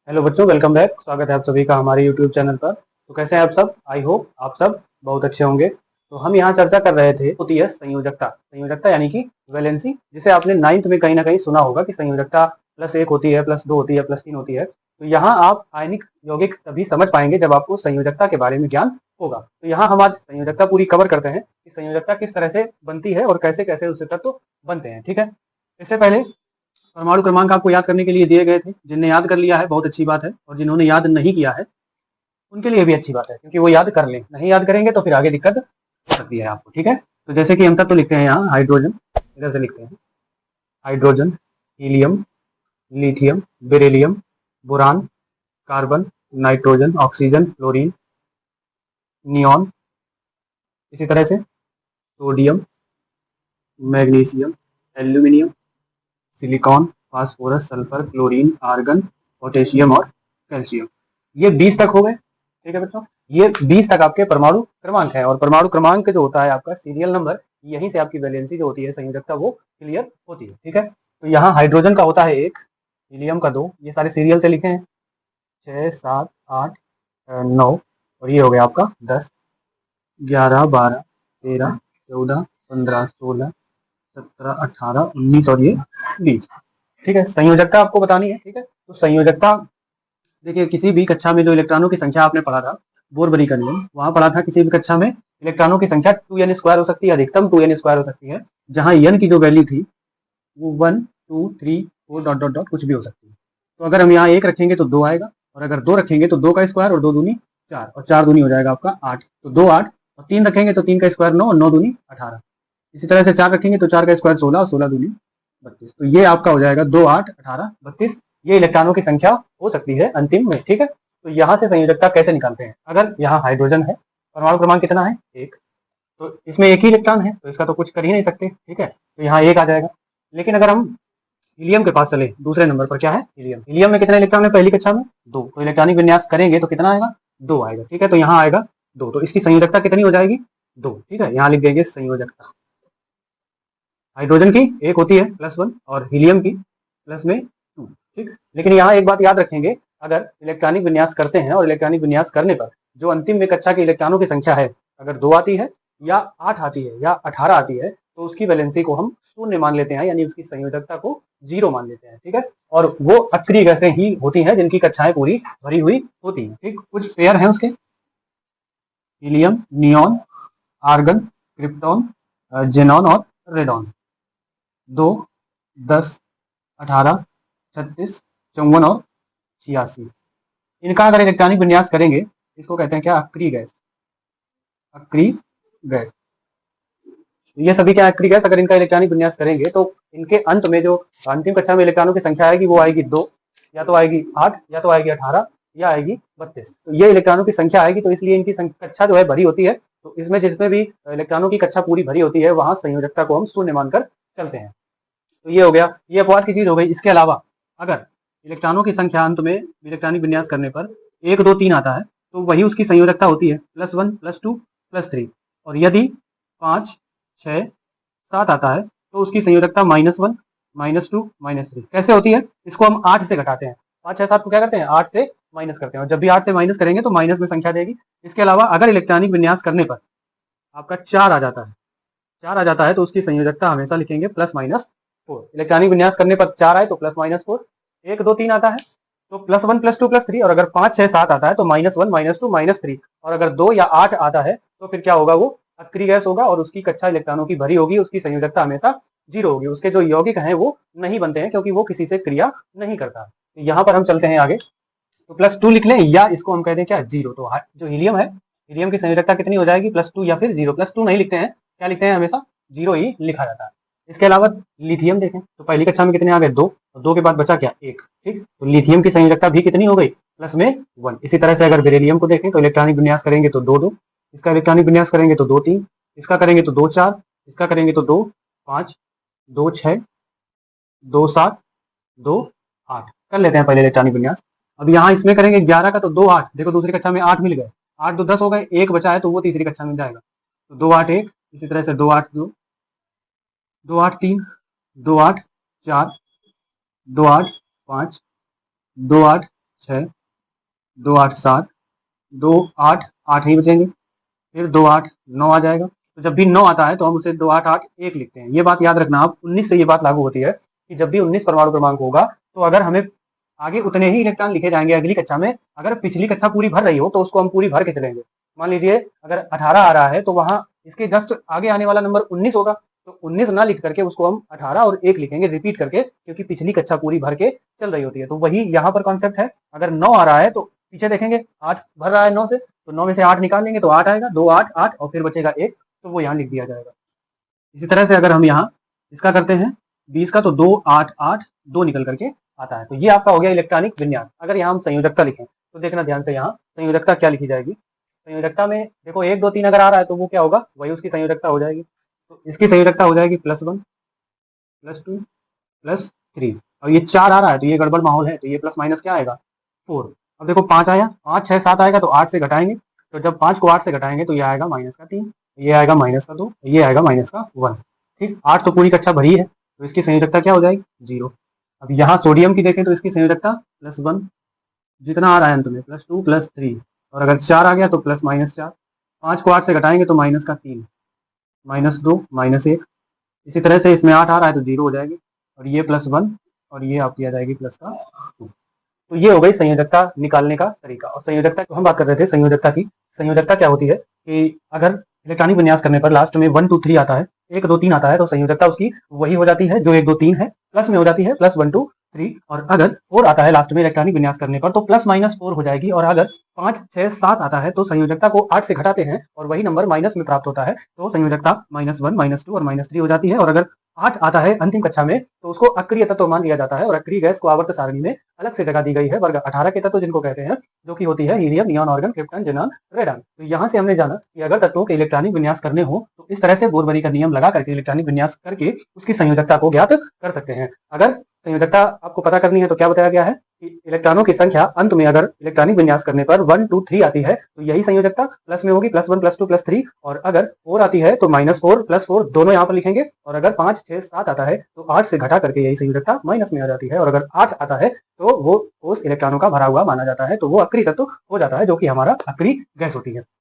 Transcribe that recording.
Hello बच्चों, welcome back. स्वागत है आप सभी का हमारे यूट्यूब चैनल पर। तो कैसे हैं आप सब? आई होप आप सब बहुत अच्छे होंगे। तो हम यहाँ चर्चा कर रहे थे होती है संयोजकता। संयोजकता यानी कि वैलेंसी, जिसे आपने नाइन्थ में कहीं ना कहीं सुना होगा कि संयोजकता +1 होती है, +2 होती है, +3 होती है। तो यहाँ आप आयनिक यौगिक तभी समझ पाएंगे जब आपको संयोजकता के बारे में ज्ञान होगा। तो यहाँ हम आज संयोजकता पूरी कवर करते हैं कि संयोजकता किस तरह से बनती है और कैसे कैसे उससे तत्व बनते हैं। ठीक है, इससे पहले परमाणु क्रमांक आपको याद करने के लिए दिए गए थे। जिनने याद कर लिया है बहुत अच्छी बात है, और जिन्होंने याद नहीं किया है उनके लिए भी अच्छी बात है, क्योंकि वो याद कर लें। नहीं याद करेंगे तो फिर आगे दिक्कत हो सकती है आपको। ठीक है, तो जैसे कि हम तत्व तो लिखते हैं यहाँ हाइड्रोजन, इधर से लिखते हैं hydrogen, helium, lithium, beryllium, boron, carbon, nitrogen, oxygen, fluorine, neon, इसी तरह से sodium, magnesium, aluminium, silicon, phosphorus, sulphur, chlorine, argon, potassium और कैल्शियम। ये 20 तक हो गए। ठीक है बच्चों, ये 20 तक आपके परमाणु क्रमांक है। और परमाणु क्रमांक जो होता है आपका सीरियल नंबर, यहीं से आपकी वैलेंसी जो होती है, संयोजकता, वो क्लियर होती है। ठीक है, तो यहाँ हाइड्रोजन का होता है 1, हीलियम का 2, ये सारे सीरियल से लिखे हैं, 6, 7, 8, 9, और ये हो गया आपका 10, 11, 12, 13, 14, 15, 16, 17, 18, 19 और ये 20। ठीक है, संयोजकता आपको बतानी है। ठीक है, तो संयोजकता देखिए, किसी भी कक्षा में जो इलेक्ट्रॉनों की संख्या आपने पढ़ा था, बोरबरी का नियम, वहां पढ़ा था किसी भी कक्षा में इलेक्ट्रॉनों की संख्या 2n² हो सकती है, अधिकतम 2n² हो सकती है, जहां n की जो वैल्यू थी वो 1, 2, 3, 4 डॉट डॉट डॉट कुछ भी हो सकती है। तो अगर हम यहाँ 1 रखेंगे तो 2 आएगा, और अगर 2 रखेंगे तो 2 का स्क्वायर, और 2 दूनी 4, और 4 दूनी हो जाएगा आपका 8, तो 2 8, और 3 रखेंगे तो 3 का स्क्वायर 9, और 9 दूनी 18। इसी तरह से 4 रखेंगे तो 4 का स्क्वायर 16, और 16 दूनी 32। तो ये आपका हो जाएगा 2, 8, 18, 32। ये इलेक्ट्रॉनों की संख्या हो सकती है अंतिम में। ठीक है, तो यहाँ से संयोजकता कैसे निकालते हैं? अगर यहाँ हाइड्रोजन है, परमाणु क्रमांक कितना है? 1, तो इसमें एक ही इलेक्ट्रॉन है, तो इसका तो कुछ कर ही नहीं सकते। ठीक है, तो यहाँ 1 आ जाएगा। लेकिन अगर हम हीलियम के पास चले, दूसरे नंबर पर क्या है? हीलियम। हीलियम में कितने इलेक्ट्रॉन है पहली कक्षा में? 2, तो इलेक्ट्रॉनिक विन्यास करेंगे तो कितना आएगा? 2 आएगा। ठीक है, तो यहाँ आएगा 2, तो इसकी संयोजकता कितनी हो जाएगी? 2। ठीक है, यहाँ लिख देंगे संयोजकता हाइड्रोजन की 1 होती है +1, और हीलियम की प्लस में 2। ठीक, लेकिन यहाँ एक बात याद रखेंगे, अगर इलेक्ट्रॉनिक विन्यास करते हैं और इलेक्ट्रॉनिक विन्यास करने पर जो अंतिम में कक्षा के इलेक्ट्रॉनों की संख्या है, अगर 2 आती है या 8 आती है या 18 आती है, तो उसकी वैलेंसी को हम शून्य मान लेते हैं, यानी उसकी संयोजकता को 0 मान लेते हैं। ठीक है, और वो अक्रिय गैसें ही होती हैं जिनकी कक्षाएं पूरी भरी हुई होती हैं। ठीक, कुछ पेयर हैं उसके, helium, neon, argon, krypton, xenon और रेडॉन। 2, 10, 18, 36, 54 और 86। इनका अगर इलेक्ट्रॉनिक विन्यास करेंगे, इसको कहते हैं क्या? अक्रिय गैस। अक्रिय गैस, ये सभी क्या अक्रिय गैस? अगर इनका इलेक्ट्रॉनिक विन्यास करेंगे तो इनके अंत में जो अंतिम कक्षा में इलेक्ट्रॉनों की संख्या आएगी वो आएगी 2, या तो आएगी 8, या तो आएगी 18, या आएगी 32। तो ये इलेक्ट्रॉनों की संख्या आएगी, तो इसलिए इनकी कक्षा जो है भरी होती है। तो इसमें जिसमें भी इलेक्ट्रॉनों की कक्षा पूरी भरी होती है, वहां संयोजकता को हम शून्य मानकर चलते हैं। तो ये हो गया, ये अपवाद की चीज हो गई। इसके अलावा अगर इलेक्ट्रॉनों की संख्या अंत में इलेक्ट्रॉनिक विन्यास करने पर 1, 2, 3 आता है, तो वही उसकी संयोजकता होती है +1, +2, +3। और यदि 5, 6, 7 आता है, तो उसकी संयोजकता -1, -2, -3। कैसे होती है? इसको हम 8 से घटाते हैं। 5, 6, 7 को क्या करते हैं? 8 से माइनस करते हैं, और जब भी 8 से माइनस करेंगे तो माइनस में संख्या देगी। इसके अलावा अगर इलेक्ट्रॉनिक विन्यास करने पर आपका 4 आ जाता है, 4 आ जाता है, तो उसकी संयोजकता हमेशा लिखेंगे +-4। इलेक्ट्रॉनिक विन्यास करने पर 4 आए तो +-4। 1, 2, 3 आता है तो +1, +2, +3, और अगर 5, 6, 7 आता है तो -1, -2, -3, और अगर 2 या 8 आता है तो फिर क्या होगा? वो अक्रिय गैस होगा, और उसकी कक्षा इलेक्ट्रॉनों की भरी होगी, उसकी संयोजकता हमेशा 0 होगी। उसके जो यौगिक हैं वो नहीं बनते हैं, क्योंकि वो किसी से क्रिया नहीं करता। तो यहाँ पर हम चलते हैं आगे, तो +2 लिख लें, या इसको हम कहते हैं क्या? 0। तो जो हीलियम है, हीलियम की संयोजकता कितनी हो जाएगी? +2 या फिर 0। +2 नहीं लिखते हैं, क्या लिखते हैं? हमेशा 0 ही लिखा जाता है। इसके अलावा लिथियम देखें, तो पहली कक्षा में कितने आ गए? 2, और 2 के बाद बचा क्या? 1। ठीक, तो लिथियम की संयोजकता भी कितनी हो गई? +1। इसी तरह से अगर बेरिलियम को देखें, तो इलेक्ट्रॉनिक विन्यास करेंगे तो 2, 2, इसका इलेक्ट्रॉनिक विन्यास करेंगे तो 2, 3, इसका करेंगे तो 2, 4, इसका करेंगे तो 2, 5, 2, 6, 2, 7, 2, 8। कर लेते हैं पहले इलेक्ट्रॉनिक विन्यास। अब यहाँ इसमें करेंगे 11 का, तो 2, 8। देखो दूसरी कक्षा में 8 मिल गए, 8 2 10 हो गए, 1 बचा है तो वो तीसरी कक्षा में जाएगा। तो 2, 8, 1, इसी तरह से 2, 8, 2, 2, 8, 3, 2, 8, 4, 2, 8, 5, 2, 8, 6, 2 8 7, 2 8 8 ही बचेंगे, फिर 2 8 9 आ जाएगा। तो जब भी 9 आता है तो हम उसे 2 8 8 1 लिखते हैं। ये बात याद रखना आप, 19 से ये बात लागू होती है कि जब भी 19 परमाणु क्रमांक होगा तो अगर हमें आगे उतने ही इलेक्ट्रॉन लिखे जाएंगे अगली कक्षा में। अगर पिछली कक्षा पूरी भर रही हो तो उसको हम पूरी भर के चलेंगे। मान लीजिए अगर 18 आ रहा है तो वहां इसके जस्ट आगे आने वाला नंबर 19 होगा, तो 19 ना लिख करके उसको हम 18 और 1 लिखेंगे रिपीट करके, क्योंकि पिछली कक्षा पूरी भर के चल रही होती है। तो वही यहाँ पर कॉन्सेप्ट है। अगर 9 आ रहा है तो पीछे देखेंगे 8 भर रहा है 9 से, तो 9 में से 8 निकाल लेंगे तो 8 आएगा, 2 8 8 और फिर बचेगा 1, तो वो यहाँ लिख दिया जाएगा। इसी तरह से अगर हम यहाँ इसका करते हैं 20 का, तो 2 8 8 2 निकल करके आता है। तो ये आपका हो गया इलेक्ट्रॉनिक विन्यास। अगर यहाँ हम संयोजकता लिखें तो देखना ध्यान से, यहाँ संयोजकता क्या लिखी जाएगी। संयोजकता में देखो 1 2 3 अगर आ रहा है तो वो क्या होगा, वही उसकी संयोजकता हो जाएगी। तो इसकी संयोजकता हो जाएगी +1 +2 +3। और ये 4 आ रहा है तो ये गड़बड़ माहौल है, तो ये प्लस माइनस क्या आएगा 4। अब देखो 5 आया, 5 6 7 आएगा तो 8 से घटाएंगे, तो जब 5 को 8 से घटाएंगे तो ये आएगा -3, ये आएगा -2, ये आएगा -1। ठीक, 8 तो पूरी कक्षा भरी है तो इसकी संयोजकता क्या हो जाएगी 0। अब यहाँ सोडियम की देखें तो इसकी संयोजकता +1 जितना आ रहा है अंत में, +2 +3, और अगर 4 आ गया तो +-4। 5 को 8 से घटाएंगे तो -3, -2 -1। इसी तरह से इसमें 8 आ रहा है तो 0 हो जाएगी, और ये +1 और ये आपकी आ जाएगी +2। तो ये हो गई संयोजकता निकालने का तरीका। और संयोजकता तो हम बात कर रहे थे संयोजकता की। संयोजकता क्या होती है कि अगर इलेक्ट्रॉनिक विन्यास करने पर लास्ट में 1 2 3 आता है, 1 2 3 आता है, तो संयोजकता उसकी वही हो जाती है जो 1 2 3 है, प्लस में हो जाती है +1 2 3। और अगर 4 आता है लास्ट में इलेक्ट्रॉनिक विन्यास करने पर तो +-4 हो जाएगी। और अगर 5 6 7 आता है तो संयोजकता को 8 से घटाते हैं और वही नंबर माइनस में प्राप्त होता है, तो संयोजकता -1 -2 और -3 हो जाती है। और अगर 8 आता है अंतिम कक्षा में तो उसको अक्रिय तत्व मान लिया जाता है, और अक्रिय गैस को आवर्त सारणी में अलग से जगह दी गई है वर्ग 18 के तत्व जिनको कहते हैं, जो कि होती है helium, neon, argon, krypton, xenon, radon. तो यहाँ से हमने जाना कि अगर तत्वों के इलेक्ट्रॉनिक विन्यास करने हो तो इस तरह से बोरबरी का नियम लगा करके इलेक्ट्रॉनिक विन्यास करके उसकी संयोजकता को ज्ञात कर सकते हैं। अगर संयोजकता आपको पता करनी है तो क्या बताया गया है कि इलेक्ट्रॉनों की संख्या अंत में अगर इलेक्ट्रॉनिक विन्यास करने पर 1 2 3 आती है तो यही संयोजकता प्लस में होगी, +1 +2 +3। और अगर 4 आती है तो -4 +4 दोनों यहाँ पर लिखेंगे। और अगर 5 6 7 आता है तो 8 से घटा करके यही संयोजकता माइनस में आ जाती है। और अगर 8 आता है तो वो ठोस इलेक्ट्रॉनों का भरा हुआ माना जाता है, तो वो अक्रिय तत्व हो जाता है, जो कि हमारा अक्रिय गैस होती है।